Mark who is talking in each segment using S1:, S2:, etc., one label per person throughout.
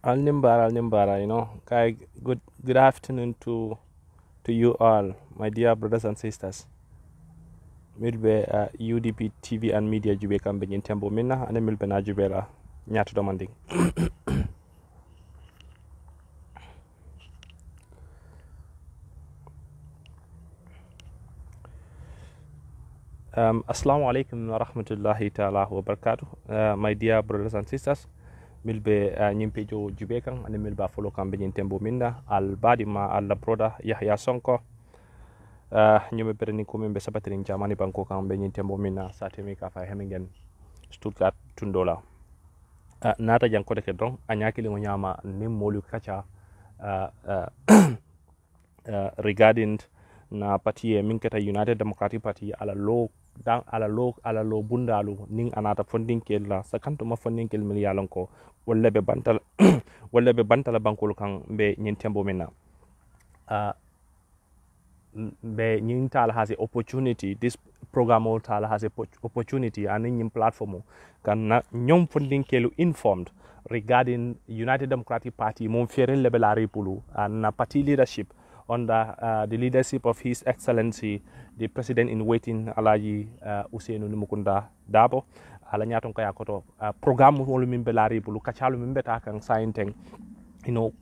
S1: Al Nimbara, Kai, good afternoon to you all, my dear brothers and sisters. Milbe UDP TV and media jube kambe nyin tembo minna ane milbe na jube la nyatu domanding. Assalamu alaikum wa rahmatullahi ta'ala wa barakatuh. My dear brothers and sisters, milbe nyimpe jo jube kan ane milba follow kambe nyin tembo minna al badima al brother YAYA Sonko. Nyume pereni kumimbe sabatini jamani banko kambe nyin tembo minna satemi ka fa hemingen Stuttgart tundola. Nata jankode ke don anyakili ngonyama ni molu kacha regarding na party minketa United Democratic Party ala lo bundalu ning anata funding kella sakantuma funding kel mil yalonko walla be bantal walla be bantala bankol kan be nyin tembo minna be nyin tal has a opportunity, this program tal has a opportunity and in platform kan na nyom funding kelu informed regarding United Democratic Party mon fere lebelari pulu and na party leadership under the leadership of His Excellency the President in Waiting Alaji Usainu Mukunda Dabo ala nyaton kaya koto program wolu mimbelari pulu kachalu mimbeta kan sainteng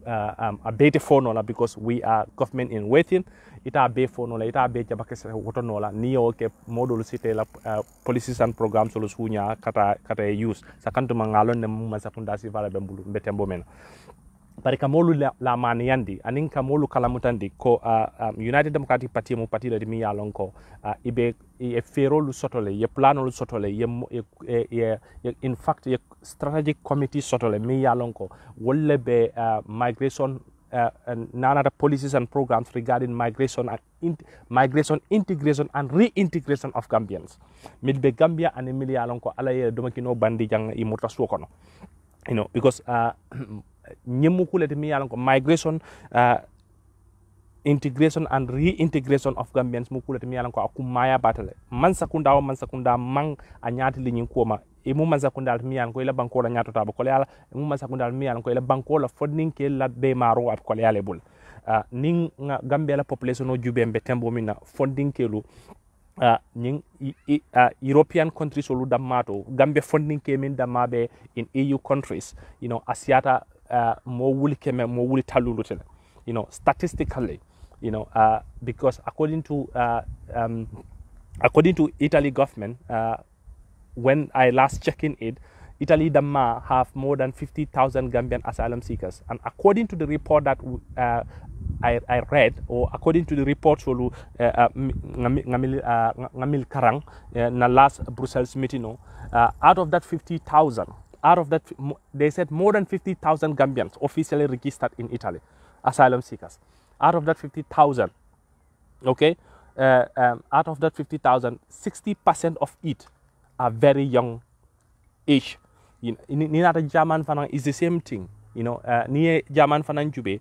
S1: a bete fonola because we are government in waiting ita be fonola ita be jabakese wotonola niyo ke modul site la policies and programs solo sunya kata use sakanto mangalon ne muma sakunda si vala bembulu mbetembo men bari kamolu la maniyandi anin kamolu kalamutandi ko United Democratic Party mo parti de mi yalon ko ibe e ferolu sotole ye planolu sotole ye in fact ye strategic committee sotole mi yalon ko wolle be migration nana policies and programs regarding migration integration and reintegration of Gambians milbe Gambia and mi yalon ko alaye domakino bandi jang I mutasu kono because migration integration and reintegration of Gambians mukulete mi yalanko akumaya batale man sakunda mang anyati linyin koma imu man sakunda mi yalanko ila banko la nyato tabo kole ala imu man sakunda mi yalanko ila banko la fodning ke la be maro at kole ale bul ning Gambia la population o jubembe tembo mina funding kelu European countries olu damato Gambia funding came in damabe in EU countries asiata mo wuli keme mo wuli talulutene statistically because according to Italy government when I last checked in it, Italy Dama have more than 50,000 Gambian asylum seekers, and according to the report that I read, or according to the report solu ngamil karang na last Brussels meeting, out of that 50,000, they said more than 50,000 Gambians officially registered in Italy, asylum seekers. Out of that 50,000, okay, out of that 50,000, 60% of it are very young age. Nina German Fanan is the same thing. Near German Fanan Jube,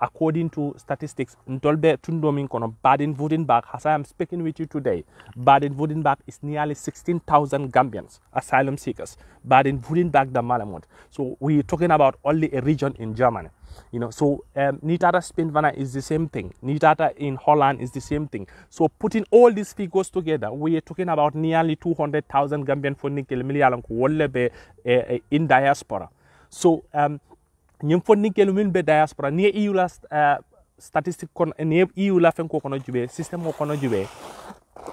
S1: according to statistics, Ntolbe Tundomin kono Baden-Württemberg, as I am speaking with you today, Baden-Württemberg is nearly 16,000 Gambians, asylum seekers. Baden-Württemberg, the Malamont. So we're talking about only a region in Germany. So Nitata Spain Vana is the same thing. Nitata in Holland is the same thing. So putting all these figures together, we are talking about nearly 200,000 Gambian funding in diaspora. So nyimfonni kelu be diaspora ni EU la statistic kon ni EU la fen ko kono jube system ko kono jube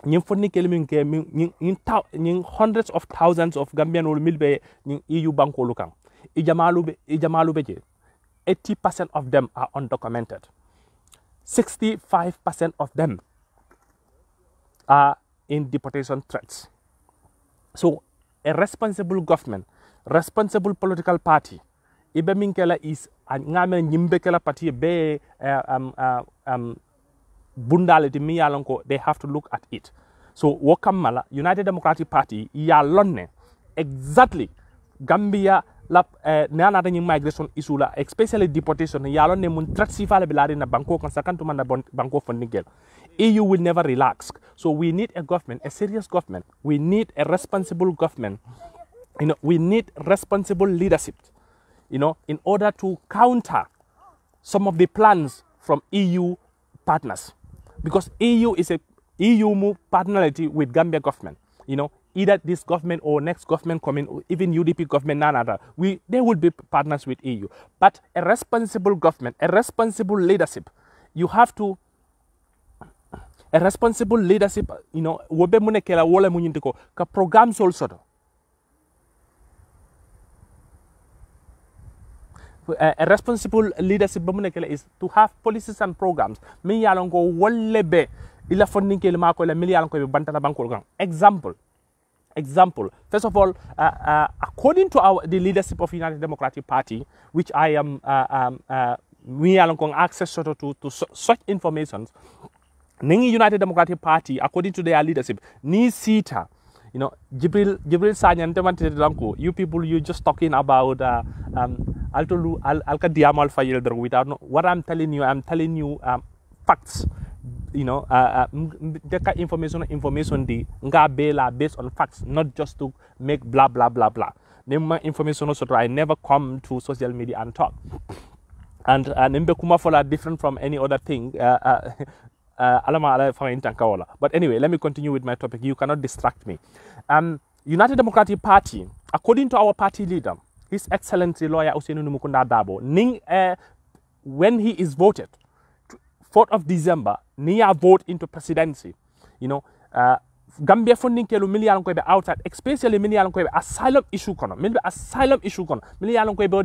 S1: nyimfonni kelu min ke min hundreds of thousands of Gambian wol milbe ni EU banko lukan ijamalu be 80% of them are undocumented. 65% of them are in deportation threats. So a responsible government, responsible political party, ibe minkela is ngame nyimbekela party be bundality mi yalonko, they have to look at it. So wakamala United Democratic Party ya lonne exactly Gambia la nana da migration issue la especially deportation yalo ne mun tratsifa la bilari na banko kan sakantu man banko funding. EU will never relax. So we need a government, a serious government. We need a responsible government. We need responsible leadership. in order to counter some of the plans from EU partners, because EU is a EU partnerity with Gambia government. Either this government or next government coming, even UDP government, none other, they will be partners with EU. But a responsible government, a responsible leadership, you have to, a responsible leadership, wobe mune kela wole munyintiko ka programs also. A responsible leadership is to have policies and programs. Me yalongo wollebe ila funding kele mako ila mili yalongo bantala banko. Example. First of all, according to the leadership of United Democratic Party, which I am we yalongo access to such information. Ningi United Democratic Party, according to their leadership, ni sita. Jibril Sanyan, you people, you just talking about without what I'm telling you facts. Information based on facts, not just to make blah blah blah blah. Information also, I never come to social media and talk. And Mbekuma Fola different from any other thing. But anyway, let me continue with my topic. You cannot distract me. United Democratic Party, according to our party leader, His Excellency Lawyer Usenu Numukunda Dabo, when he is voted, 4th of December, Nia vote into presidency. Gambia funding kelu million ko be outside, especially million ko be asylum issue kono. Asylum issue kono. Million ko be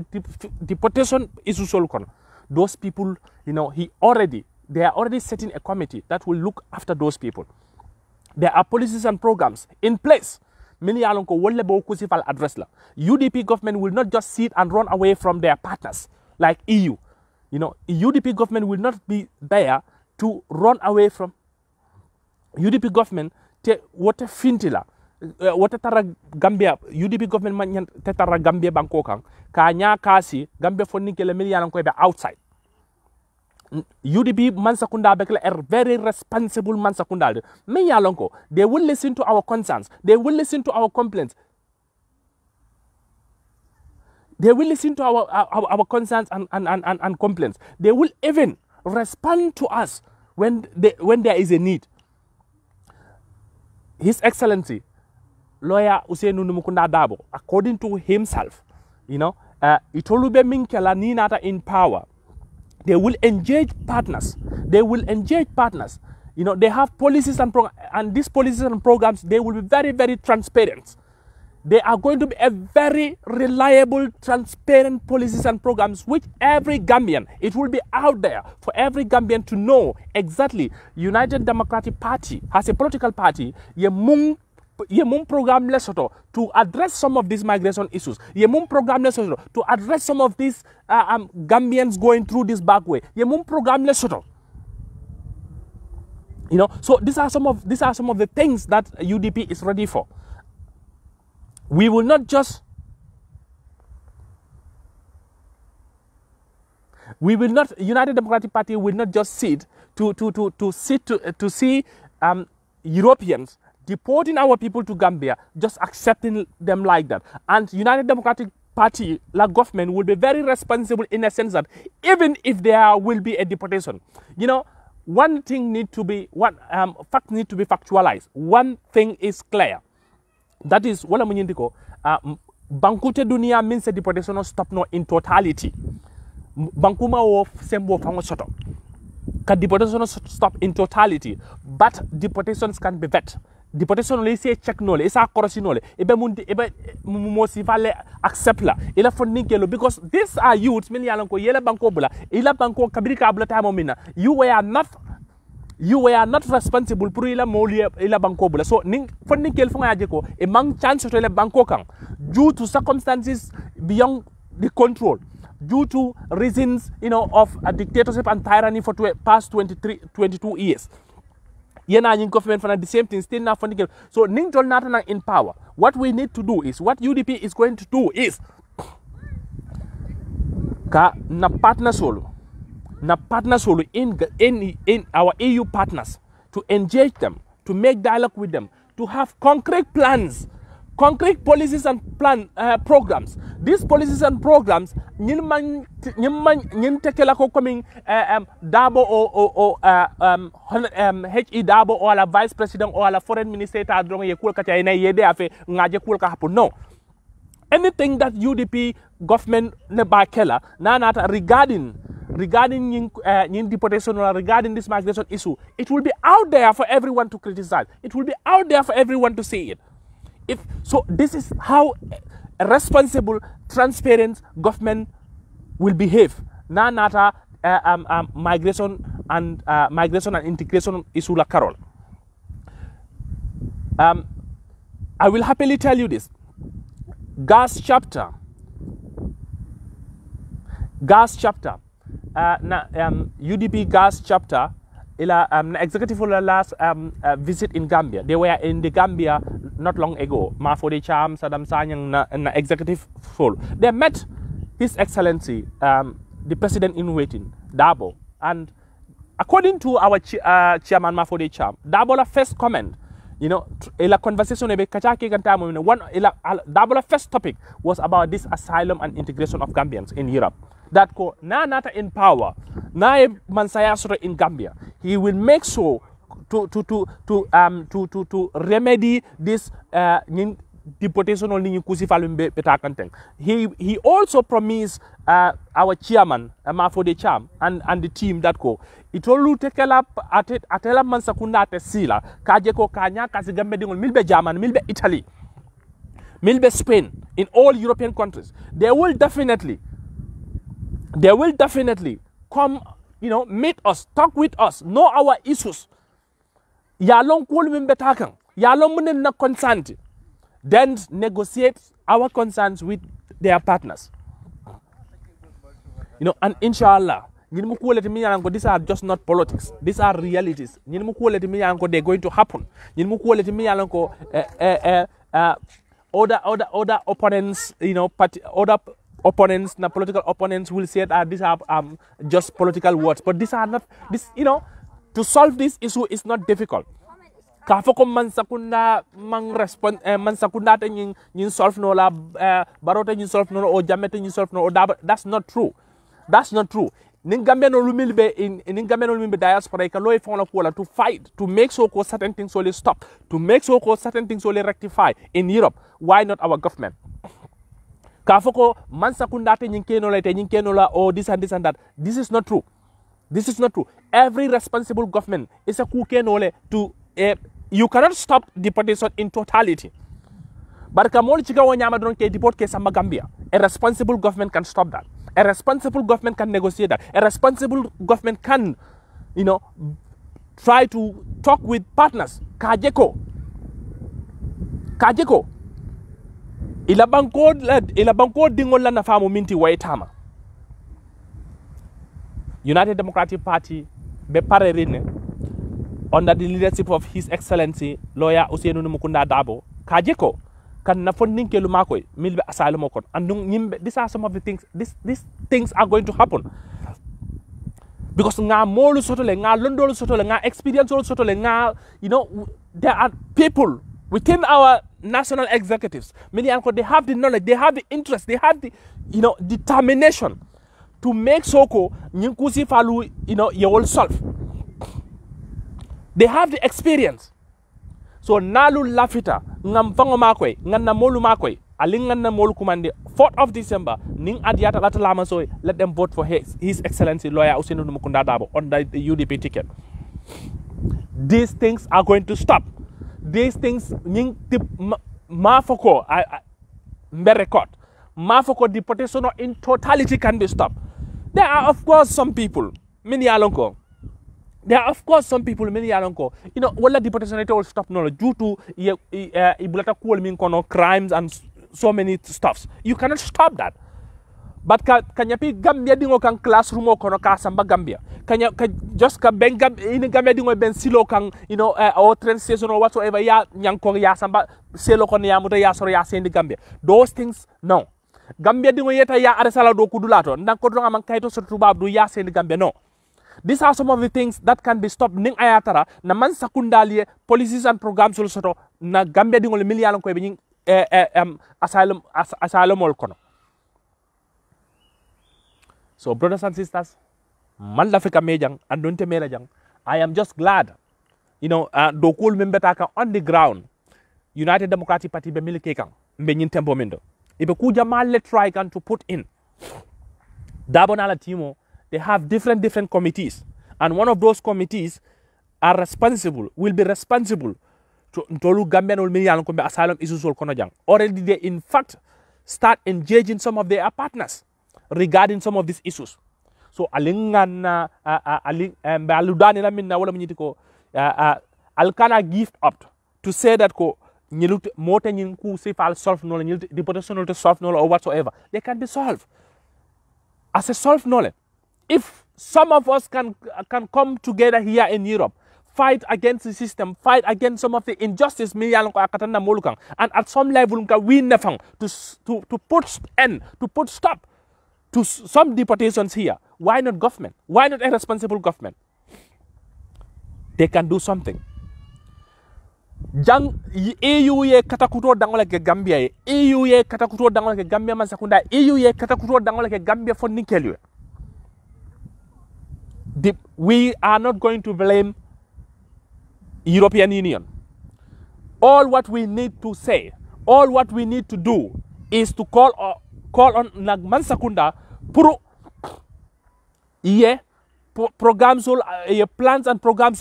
S1: deportation issue sol kono. Those people, they are already setting a committee that will look after those people. There are policies and programs in place. UDP government will not just sit and run away from their partners like EU. UDP government will not be there to run away from UDP government. What a fintila. What a tara Gambia, UDP government man tetara Gambia Bangkokang, Kanya Kasi, Gambia for Nikele Millian outside. UDP Mansakunda Bekele are very responsible Mansakunda. Me yalonko, they will listen to our concerns, they will listen to our complaints. They will listen to our concerns and complaints. They will even respond to us when there is a need. His Excellency, Lawyer Usenu Numukunda Dabo, according to himself, Itolube Minkela Ninata in power. They will engage partners. They have policies and these policies and programs, they will be very, very transparent. They are going to be a very reliable, transparent policies and programs which every Gambian, it will be out there for every Gambian to know exactly. United Democratic Party has a political party, Yemung program Lesotho to address some of these migration issues. Yemung program Lesotho to address some of these Gambians going through this back way. Yemung program Lesotho. So these are some of the things that UDP is ready for. We will not just United Democratic Party will not just sit to see Europeans deporting our people to Gambia, just accepting them like that. And United Democratic Party, like government, will be very responsible in a sense that even if there will be a deportation, one thing need to be fact need to be factualized. One thing is clear. That is, wala munyindiko, bankute dunia means a deportation stop no in totality. Bankuma of sembo fango soto. Can deportation stop in totality? But deportations can be vet. Deportation le say check no le, isa korosi no le. Ebe mosifale accept la. Ila funding kelo because these are youths many alanko yela banko bula. Ila banko kabirika abula tamo mina. You were not responsible for ila moli ila banko bula. So ning funding kel fonga ajeko e mang chance to ila banko kang due to circumstances beyond the control, due to reasons of a dictatorship and tyranny for past 22 years. Yena yin government for the same thing still not funding. So ning tol natana in power. What we need to do is what UDP is going to do is na partner solo in our EU partners to engage them, to make dialogue with them, to have concrete plans concrete policies and programs. These policies and programs, ñin tekela ko coming Dabo or HE Dabo or la vice president or la foreign minister ta drong ye kul ka tay na yede afe ngaje kul ka happen. No. Anything that UDP government ne ba kela na nata regarding deportation or regarding this migration issue, it will be out there for everyone to criticize. It will be out there for everyone to see it. So this is how a responsible, transparent government will behave. Na nata migration and integration issue la Carol. I will happily tell you this. Gas chapter. UDP gas chapter. Executive for the last visit in Gambia. They were in the Gambia not long ago. Mafode Cham, Saddam Sanyang na executive full. They met His Excellency, the President in waiting, Dabo. And according to our chairman Mafode Cham, Dabo's first comment, la conversation Dabo's first topic was about this asylum and integration of Gambians in Europe. That ko na nata in power, na mansaya sort in Gambia. He will make sure to remedy this deportation only in He also promised our chairman Mafode Cham and the team that ko it all take up atela mansakunda te sila kaje ko kanya kasi Gambia dingol milbe German milbe Italy milbe Spain in all European countries. They will definitely come, meet us, talk with us, know our issues. Yalong kul mimbe takang, yalong munen na consent, then negotiate our concerns with their partners. And inshallah, these are just not politics. These are realities. They're going to happen. Other opponents, other opponents, political opponents will say that these are just political words, but these are not. To solve this issue is not difficult. Kafoko mansakunda respond mansakunda te nyin solve no la barote nyin solve no o jamete nyin solve no o that's not true. That's not true. Ningambe no lumilbe diaspora ka loy fon la ko to fight to make sure ko certain things only stop, to make sure ko certain things only rectify in Europe. Why not our government? Kafoko mansakunda te nyinkeno la or this and that. This is not true. This is not true. Every responsible government is a kukenole to you cannot stop deportation in totality. But kamoli chika wanyama don't deport ke samba Gambia. A responsible government can stop that. A responsible government can negotiate that. A responsible government can, try to talk with partners. Kajeko. Ila banko dingola na famu minti waitama. United Democratic Party be parerine under the leadership of His Excellency Lawyer Usainu Mukunda Dabo Kajeko kan na funding ke lumakoy milbe asylum okon and these are some of the things these things are going to happen because nga molu sotole nga londol sotole nga experience sotole nga there are people within our national executives many they have the knowledge, they have the interest, they have the determination to make soko nyinkusi falu you will solve. They have the experience. So nalu lafita ngamfango makwe nganna molu makwe alinganna molu kumande 4th of December ning adiata latalama so let them vote for his excellency lawyer Usainu Mukunda Dabo on the UDP ticket. These things are going to stop. These things ning mafoko record mafoko deportation in totality can be stopped. There are of course some people many alonko. There are of course some people many alonko. Wala deportation will stop no due to ibulata cool mean crimes and so many stuffs. You cannot stop that. But kanyapi Gambia dingo kan classroom kono ka samba Gambia. Kanya just ka ben in Gambia dingo ben silo kan or train station or whatsoever ya nyanko ya samba selo kono ya muta ya soro ya sendi Gambia. Those things no. Gambia dingo yeta ya aresala do kudulato ndanko dronga man kayto so tubab do ya sendi Gambia no. These are some of the things that can be stopped. Ning ayatara na man sakundalie policies and programs also na Gambia dingo le miliano ko be asylum ol kono. So brothers and sisters, man lafika mejang andonte mera jang. I am just glad, do cool membetaka on the ground. United Democratic Party be milike kan be nyin tempo mendo. Ibe kuja mal try kan to put in. Dabonala Timo, they have different committees, and one of those committees will be responsible to Gambian ol million ko be asylum issues ol kono jang. Already they in fact start engaging some of their partners regarding some of these issues. So alingana aludani na minna wala mnyiti ko alkana gift up to say that ko nyilut mota nyin ku sifal solve no nyilut deportation to solve no or whatsoever. They can be solved as a solve knowledge. If some of us can come together here in Europe, fight against the system, fight against some of the injustice, and at some level we nefang to put stop to some deportations here. Why not government? Why not a responsible government? They can do something. Jang EU ye katakuto dangola ke Gambia ye. EU ye katakuto dangola ke Gambia masakunda. EU ye katakuto dangola ke Gambia for nikelu. We are not going to blame European Union. All what we need to say, all what we need to do is to call on Nagman Sakunda Puru programs plans and programs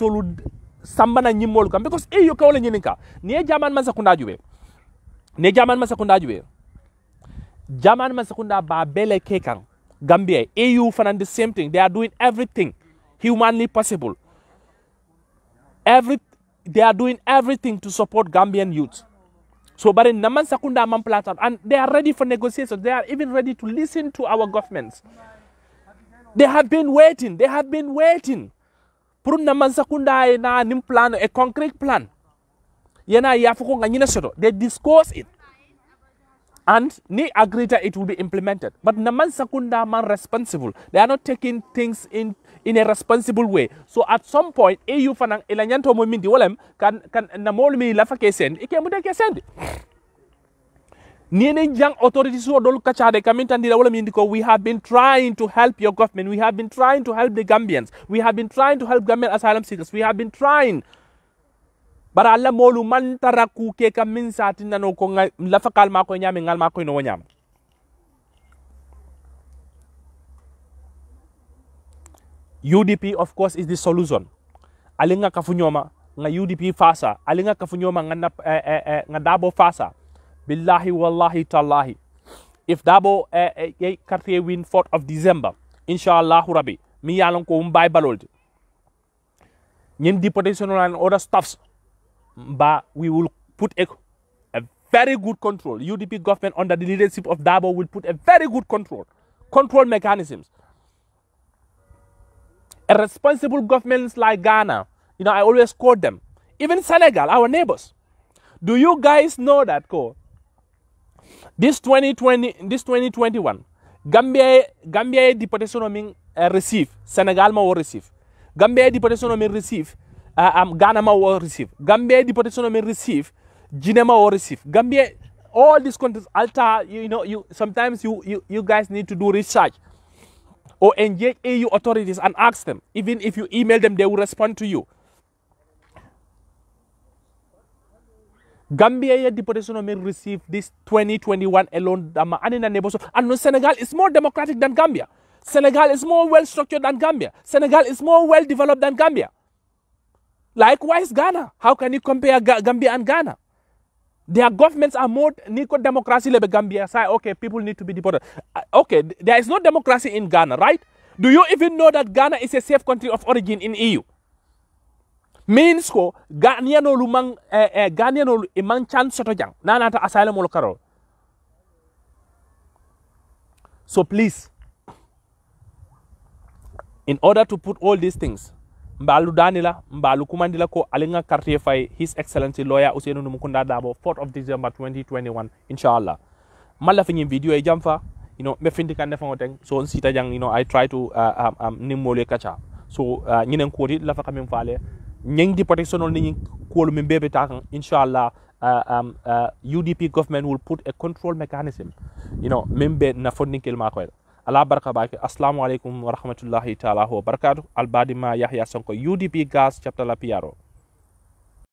S1: sambana nyimol kam because EU kawle nyininka ne jaman masakunda juwe jaman masakunda ba bele kekan Gambia EU fan the same thing. They are doing everything humanly possible. They are doing everything to support Gambian youth. So, but in Naman Sakunda Man platform, and they are ready for negotiations. They are even ready to listen to our governments. They have been waiting. Puru Naman Sakunda na nim plan, a concrete plan. Yena yafuko nganyina soto. They discuss it. And ni agree that it will be implemented. But Naman Sakunda man responsible. They are not taking things in a responsible way. So at some point, EU fanang ilanyanto mo mindi walem kan namol mi lafa kesend ike muda kesend. Niene jang authorities who dolu kachade kamintandi la walem indiko we have been trying to help your government. We have been trying to help the Gambians. We have been trying to help Gambian asylum seekers. We have been trying. Bara alla molu man taraku ke kamin satin nano ko lafa kalma ko nyami ngalma ko no nyam. UDP of course is the solution. Alinga kafunyoma nga UDP fasa, alinga kafunyoma nga dabo fasa. Billahi wallahi tallahi. If dabo quartier win 4th of December, inshallah rabbi, mi yalon ko mbay baloldi. Nyen deportation and other stuffs. But we will put a very good control. UDP government under the leadership of Dabo will put a very good control mechanisms. A responsible governments like Ghana, I always quote them. Even Senegal, our neighbors. Do you guys know that this 2021, Gambia deportation receive, Senegal ma will receive. Gambia deportation receive. Ghana ma will receive. Gambia deportation may receive. Guinea ma will receive. Gambia, all these countries, Alta, sometimes you guys need to do research or engage EU authorities and ask them. Even if you email them, they will respond to you. Gambia deportation may receive this 2021 alone. And Senegal is more democratic than Gambia. Senegal is more well structured than Gambia. Senegal is more well developed than Gambia. Likewise, Ghana. How can you compare Gambia and Ghana? Their governments are more democracy like Gambia. Say, okay, people need to be deported. Okay, there is no democracy in Ghana, right? Do you even know that Ghana is a safe country of origin in EU? Means ko Ghanaian lumang Ghanaian imang chance soto jang nanata asylum olo karo. So please, in order to put all these things, Mbalu Danila, Mbalu Kumandila ko alinga quartier fay His Excellency Lawyer Ousainou Numukunda Dabo 4th of December 2021 inshallah. Mala fini video e jamfa, me finti kan defa ngoteng so on sita jang I try to nimole kacha. So nyinen kodi la fa kamim fale nyeng di protection on ni ko lu mbebe takan inshallah UDP government will put a control mechanism, membe na fondinkel makoy ala baraka bake. Assalamu alaikum wa rahmatullahi ta'ala wa barakatuh. Albadima Yahya Sonko UDP gas chapter la piaro.